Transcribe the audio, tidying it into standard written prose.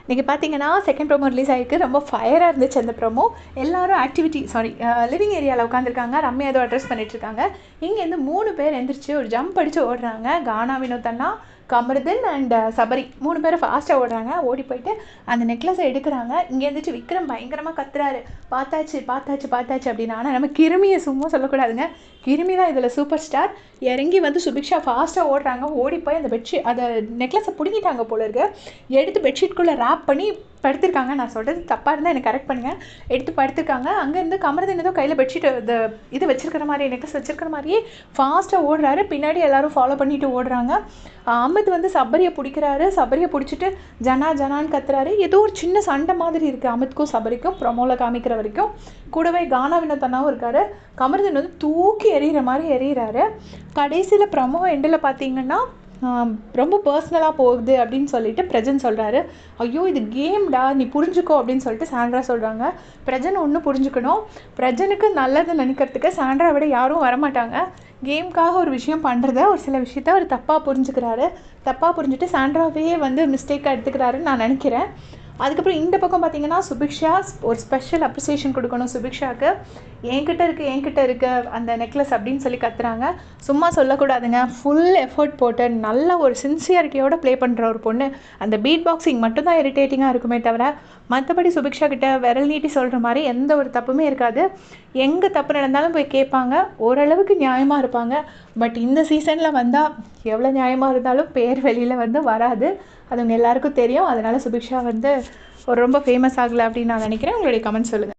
இன்றைக்கி பார்த்தீங்கன்னா second promo release ஆகிருக்கு. ரொம்ப ஃபயராக இருந்துச்சு அந்த ப்ரோமோ. எல்லாரும் லிவிங் ஏரியாவில் உட்காந்துருக்காங்க. ரம்யா ஏதோ அட்ரஸ் பண்ணிகிட்ருக்காங்க. இங்கேருந்து 3 பேர் எந்திரிச்சு ஒரு ஜம்ப் அடித்து ஓடுறாங்க. கானா வினோத் அண்ணா, கமருதீன் அண்ட் சபரி 3 பேரும் ஃபாஸ்ட்டாக ஓடுறாங்க. ஓடி போயிட்டு அந்த நெக்லஸை எடுக்கிறாங்க. இங்கே இருந்துச்சு விக்ரம் பயங்கரமாக கத்துறாரு, பார்த்தாச்சு பார்த்தாச்சு பார்த்தாச்சு அப்படின்னு. ஆனால் நம்ம கிருமியை சும்மா சொல்லக்கூடாதுங்க. கிருமி தான் இதில் சூப்பர் ஸ்டார். இறங்கி வந்து சுபிக்ஷா ஃபாஸ்ட்டாக ஓடுறாங்க. ஓடி போய் அந்த அந்த நெக்லஸை பிடிங்கிட்டாங்க போல இருக்கு. எடுத்து பெட்ஷீட்குள்ளே ரேப் பண்ணி படுத்திருக்காங்க. நான் சொல்கிறது தப்பாக இருந்தால் எனக்கு கரெக்ட் பண்ணுங்கள். எடுத்து படுத்திருக்காங்க. அங்கேருந்து கமருதீன் ஏதோ கையில் பெட்ஷீட் இது வச்சிருக்கிற மாதிரி, நெக்லஸ் வச்சிருக்கிற மாதிரியே ஃபாஸ்ட்டாக ஓடுறாரு. பின்னாடி எல்லாரும் ஃபாலோ பண்ணிட்டு ஓடுறாங்க. அமித் வந்து சபரியை பிடிக்கிறாரு. சபரியை பிடிச்சிட்டு ஜனான்னு கத்துறாரு. ஏதோ ஒரு சின்ன சண்டை மாதிரி இருக்குது அமித்க்கும் சபரிக்கும் ப்ரொமோவில் காமிக்கிற வரைக்கும். கூடவே கானா வினோத் அண்ணாவும் இருக்காரு. கமருதீன் வந்து தூக்கி எறிகிற மாதிரி எறிகிறாரு. கடைசியில் ப்ரொமோ எண்டில் பார்த்தீங்கன்னா ரொம்ப பர்சனலாக போகுது அப்படின்னு சொல்லிட்டு பிரஜன் சொல்கிறாரு. ஐயோ இது கேம்டா, நீ புரிஞ்சுக்கோ அப்படின்னு சொல்லிட்டு சாண்ட்ரா சொல்கிறாங்க. பிரஜன் ஒன்று புரிஞ்சுக்கணும். பிரஜனுக்கு நல்லது நினைக்கிறதுக்கு சாண்ட்ரா விட யாரும் வரமாட்டாங்க. கேமுக்காக ஒரு விஷயம் பண்ணுறத, ஒரு சில விஷயத்த அவர் தப்பாக புரிஞ்சுக்கிறாரு. தப்பாக புரிஞ்சுட்டு சாண்ட்ராவே வந்து மிஸ்டேக்காக எடுத்துக்கிறாருன்னு நான் நினைக்கிறேன். அதுக்கப்புறம் இந்த பக்கம் பார்த்தீங்கன்னா சுபிக்ஷா ஒரு ஸ்பெஷல் அப்ரிசியேஷன் கொடுக்கணும் சுபிக்ஷாவுக்கு. என்கிட்ட இருக்க அந்த நெக்லஸ் அப்படின்னு சொல்லி கத்துறாங்க. சும்மா சொல்லக்கூடாதுங்க. ஃபுல் எஃபர்ட் போட்டு நல்ல ஒரு சின்சியாரிட்டியோடு ப்ளே பண்ணுற ஒரு பொண்ணு. அந்த பீட் பாக்ஸிங் மட்டும்தான் இரிட்டேட்டிங்காக இருக்குமே தவிர மற்றபடி சுபிக்ஷா கிட்ட விரல் நீட்டி சொல்கிற மாதிரி எந்த ஒரு தப்புமே இருக்காது. எங்கே தப்பு நடந்தாலும் போய் கேட்பாங்க. ஓரளவுக்கு நியாயமாக இருப்பாங்க. பட் இந்த சீசனில் வந்தால் எவ்வளோ நியாயமாக இருந்தாலும் பேர் வெளியில் வந்து வராது. அது உங்கள் எல்லாருக்கும் தெரியும். அதனால் சுபிக்ஷா வந்து ஒரு ரொம்ப ஃபேமஸ் ஆகலை அப்படின்னு நான் நினைக்கிறேன். உங்களுடைய கமெண்ட் சொல்லுங்கள்.